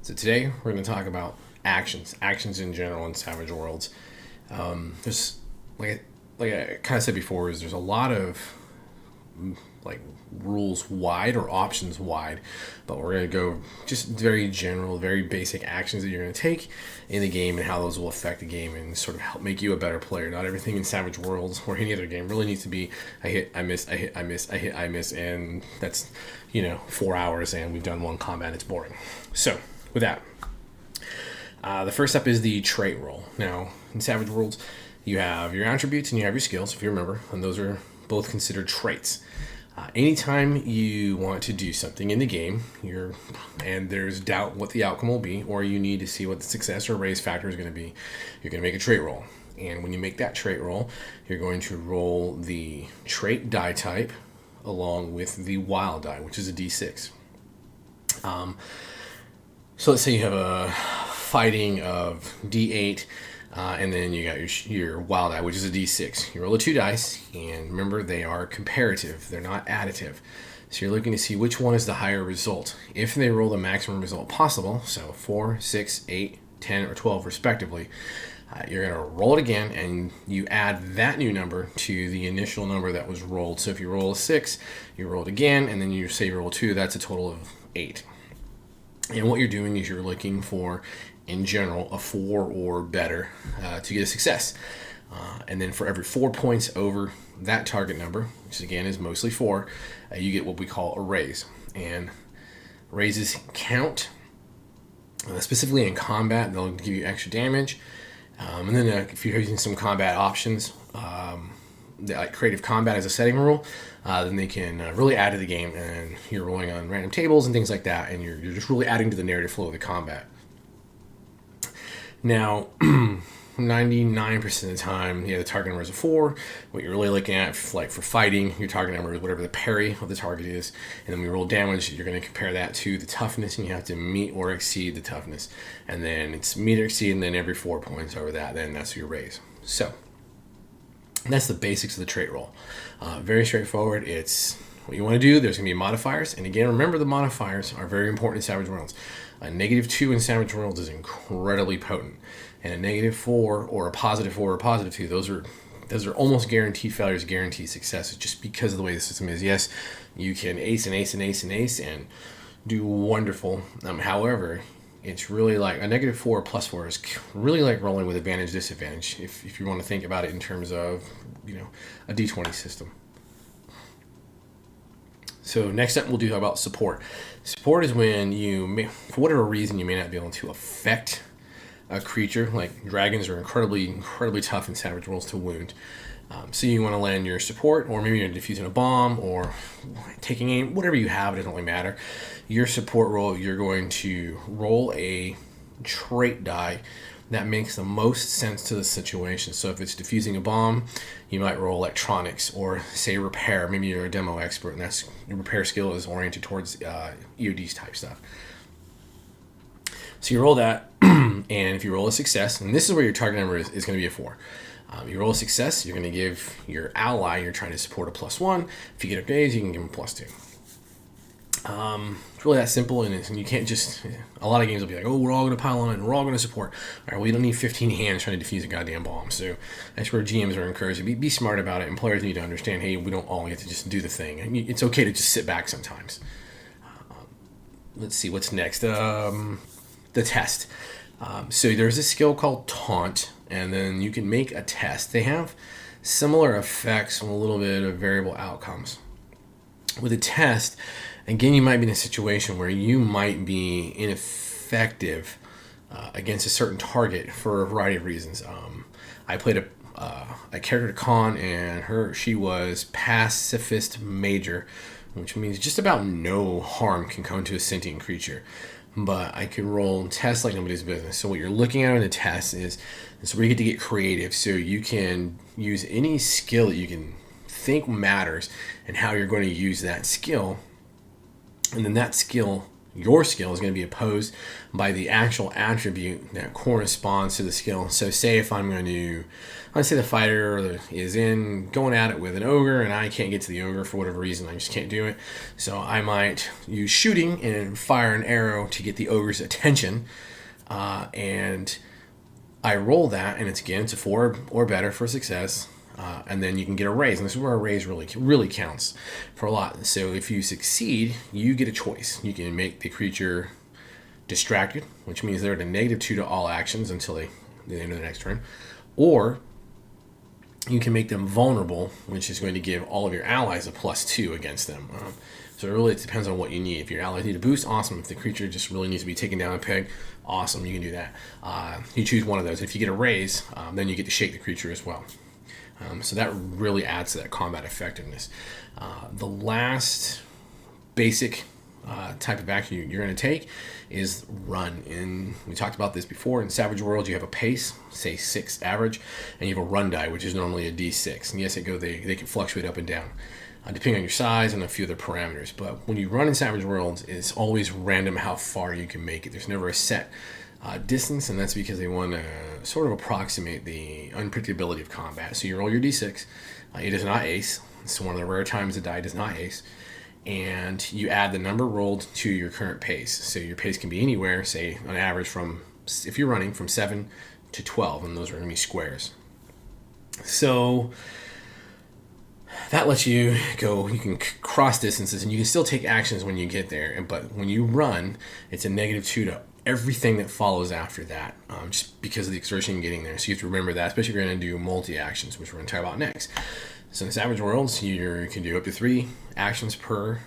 So today we're going to talk about actions in general in Savage Worlds. There's like I kind of said before, is there's a lot of like rules wide or options wide, but we're going to go just very general, very basic actions that you're going to take in the game and how those will affect the game and sort of help make you a better player. Not everything in Savage Worlds or any other game really needs to be I hit, I miss, I hit, I miss, I hit, I miss, and that's 4 hours and we've done one combat. It's boring. So with that, the first step is the trait roll. Now in Savage Worlds, you have your attributes and you have your skills, if you remember, and those are both considered traits. Anytime you want to do something in the game, and there's doubt what the outcome will be, or you need to see what the success or raise factor is going to be, you're going to make a trait roll. And when you make that trait roll, you're going to roll the trait die type along with the wild die, which is a d6. So let's say you have a fighting of d8, and then you got your wild die, which is a d6. You roll the 2 dice, and remember, they are comparative. They're not additive. So you're looking to see which one is the higher result. If they roll the maximum result possible, so 4, 6, 8, 10, or 12 respectively, you're going to roll it again, and you add that new number to the initial number that was rolled. So if you roll a 6, you roll it again, and then you say you roll 2, that's a total of 8. And what you're doing is you're looking for, in general, a 4 or better to get a success. And then for every 4 points over that target number, which again is mostly 4, you get what we call a raise. And raises count, specifically in combat. They'll give you extra damage. And then if you're using some combat options, like creative combat as a setting rule, then they can really add to the game, and you're rolling on random tables and things like that, and you're just really adding to the narrative flow of the combat. Now, 99% of the time, the target number is a 4. What you're really looking at, like for fighting, your target number is whatever the parry of the target is, and then when you roll damage, you're going to compare that to the toughness, and you have to meet or exceed the toughness. And then it's meet or exceed, and then every 4 points over that, then that's your raise. So that's the basics of the trait roll. Very straightforward. It's what you want to do. There's going to be modifiers, and again, remember the modifiers are very important in Savage Worlds. A -2 in Savage Worlds is incredibly potent, and a -4 or a +4 or a +2, those are almost guaranteed failures, guaranteed successes, just because of the way the system is. Yes, you can ace and ace and ace and ace and do wonderful. However, it's really like a -4 or +4 is really like rolling with advantage, disadvantage, if you want to think about it in terms of a d20 system. So next up, we'll do about support. Support is when you may, for whatever reason, you may not be able to affect a creature. Like dragons are incredibly tough in Savage Worlds to wound. So you want to land your support, or maybe you're defusing a bomb or taking aim, whatever you have, it doesn't really matter. Your support roll, you're going to roll a trait die that makes the most sense to the situation. So if it's defusing a bomb, you might roll electronics, or say repair. Maybe you're a demo expert, and that's your repair skill is oriented towards EODs type stuff. So you roll that, and if you roll a success, and this is where your target number is going to be a 4. You roll a success, you're going to give your ally you're trying to support a +1. If you get upgrades, you can give them +2. It's really that simple, and you can't just. A lot of games will be like, "Oh, we're all going to pile on and we're all going to support." All right, well, you don't need 15 hands trying to defuse a goddamn bomb. So that's where GMs are encouraged to be smart about it, and players need to understand, hey, we don't all get to just do the thing. And it's okay to just sit back sometimes. Let's see what's next. The test. So there's a skill called Taunt, and then you can make a test. They have similar effects and a little bit of variable outcomes. With a test, again, you might be in a situation where you might be ineffective against a certain target for a variety of reasons. I played a character Con, and she was Pacifist Major, which means just about no harm can come to a sentient creature. But I could roll tests like nobody's business. So what you're looking at in a test is where you get to get creative. So you can use any skill that you can think matters and how you're going to use that skill. And then that skill your skill is going to be opposed by the actual attribute that corresponds to the skill. So say if let's say the fighter is going at it with an ogre and I can't get to the ogre for whatever reason, I just can't do it. So I might use shooting and fire an arrow to get the ogre's attention, and I roll that, and it's a 4 or better for success. And then you can get a raise, and this is where a raise really counts for a lot. So if you succeed, you get a choice. You can make the creature distracted, which means they're at a -2 to all actions until the end of the next turn, or you can make them vulnerable, which is going to give all of your allies a +2 against them. So it depends on what you need. If your allies need a boost, awesome. If the creature just really needs to be taken down a peg, awesome, you can do that. You choose one of those. If you get a raise, then you get to shake the creature as well. So that really adds to that combat effectiveness. The last basic type of action you're going to take is run. And we talked about this before. In Savage Worlds, you have a pace, say 6 average, and you have a run die, which is normally a D6. And yes, they can fluctuate up and down, depending on your size and a few other parameters. But when you run in Savage Worlds, it's always random how far you can make it. There's never a set distance, and that's because they want to sort of approximate the unpredictability of combat. So you roll your d6. It does not ace. It's one of the rare times the die does not ace. And you add the number rolled to your current pace. So your pace can be anywhere, say on average if you're running, from 7 to 12, and those are going to be squares. So that lets you go, you can cross distances, and you can still take actions when you get there. But when you run, it's a -2 to everything that follows after that, just because of the exertion getting there. So you have to remember that, especially if you're going to do multi-actions, which we're going to talk about next. So in Savage Worlds, you can do up to 3 actions per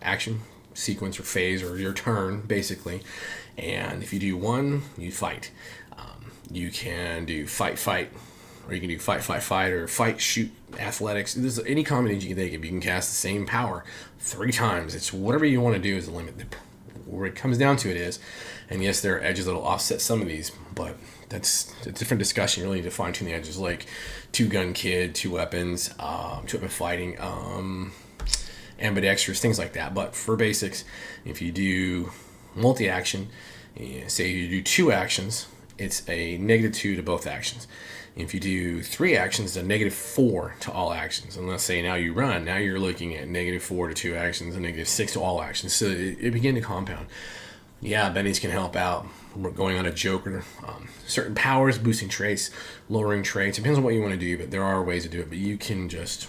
action sequence or phase, or your turn, basically. And if you do 1, you fight. You can do fight, or you can do fight, or fight, shoot, athletics. There's any combination you can think of. You can cast the same power 3 times. It's whatever you want to do is the limit. Where it comes down to it is, and yes, there are edges that will offset some of these, but that's a different discussion. You really need to fine-tune the edges, like 2-gun kid, 2 weapons, 2-weapon fighting, ambidextrous, things like that. But for basics, if you do multi-action, say you do 2 actions, it's a -2 to both actions. If you do 3 actions, it's a -4 to all actions. And let's say now you run, now you're looking at -4 to 2 actions and -6 to all actions. So it begin to compound. Yeah, bennies can help out. We're going on a joker. Certain powers, boosting traits, lowering traits. It depends on what you want to do, but there are ways to do it. But you can just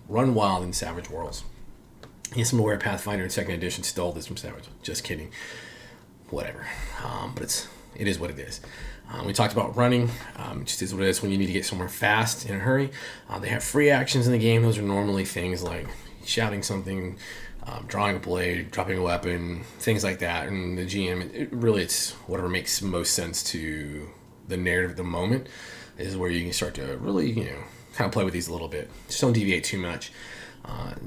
run wild in Savage Worlds. Yes, I'm aware Pathfinder in 2nd edition stole this from Savage. Just kidding. Whatever. But it is what it is. We talked about running. Just is what it is when you need to get somewhere fast in a hurry. They have free actions in the game. Those are normally things like shouting something, drawing a blade, dropping a weapon, things like that. And the GM, it's whatever makes most sense to the narrative at the moment is where you can start to really, kind of play with these a little bit. Just don't deviate too much.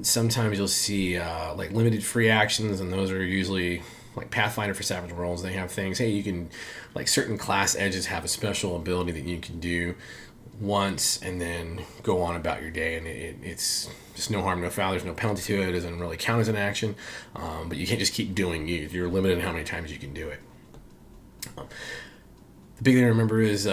Sometimes you'll see like limited free actions, and those are usually like Pathfinder for Savage Worlds. They have things, hey, you can, like certain class edges have a special ability that you can do once and then go on about your day, and it's just no harm, no foul. There's no penalty to it. It doesn't really count as an action, but you can't just keep doing you. You're limited in how many times you can do it. The big thing to remember is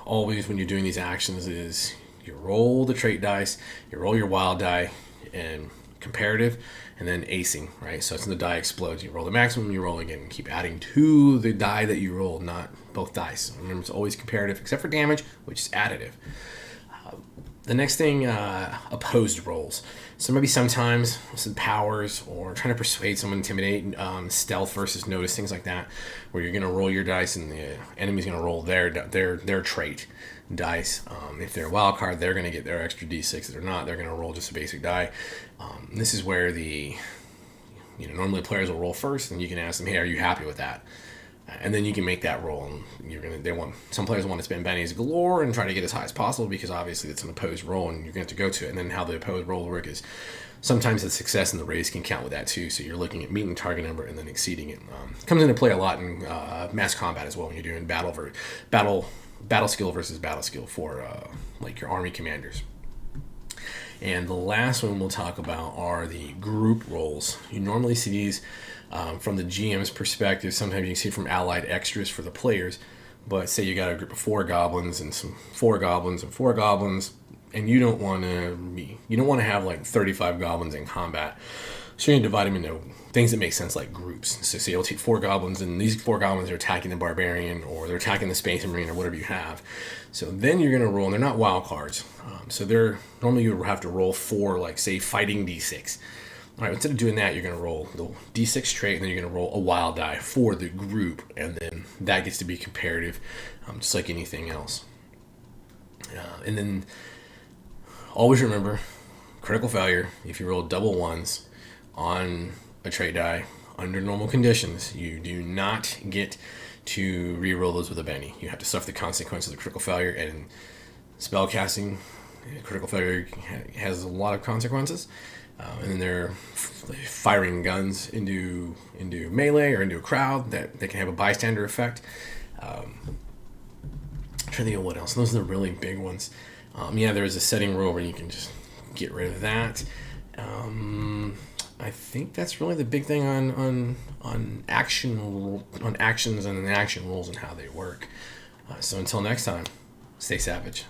always when you're doing these actions is you roll the trait dice, you roll your wild die, and comparative, and then acing, right? So it's when the die explodes, you roll the maximum, you roll again, and keep adding to the die that you rolled, not both dice. Remember, it's always comparative, except for damage, which is additive. The next thing, opposed rolls. So maybe sometimes some powers or trying to persuade someone, intimidate, stealth versus notice, things like that, where you're going to roll your dice and the enemy's going to roll their trait dice. If they're a wild card, they're going to get their extra d6. If they're not, they're going to roll just a basic die. This is where normally players will roll first, and you can ask them, hey, are you happy with that? And then you can make that roll, and some players want to spend bennies galore and try to get as high as possible, because obviously it's an opposed roll and you're going to have to go to it. And then how the opposed roll will work is sometimes the success in the race can count with that too. So you're looking at meeting target number and then exceeding it. Comes into play a lot in mass combat as well, when you're doing battle skill versus battle skill for like your army commanders. And the last one we'll talk about are the group rolls. You normally see these From the GM's perspective, sometimes you can see it from allied extras for the players. But say you got a group of 4 goblins and some 4 goblins and 4 goblins, and you don't want to have like 35 goblins in combat. So you're going to divide them into things that make sense, like groups. So say you'll take 4 goblins, and these 4 goblins are attacking the barbarian, or they're attacking the space marine, or whatever you have. So then you're going to roll, and they're not wild cards. So they're normally you have to roll 4, like say fighting d6. All right, instead of doing that, you're going to roll the d6 straight, and then you're going to roll a wild die for the group, and then that gets to be comparative, just like anything else. And then always remember, critical failure, if you roll double ones on a trait die under normal conditions, you do not get to re-roll those with a Benny. You have to suffer the consequences of critical failure, and spell casting, critical failure has a lot of consequences. And then they're firing guns into melee or into a crowd that they can have a bystander effect. I'm trying to think of what else. Those are the really big ones. There's a setting rule where you can just get rid of that. I think that's really the big thing on actions and the action rules and how they work. So until next time, stay savage.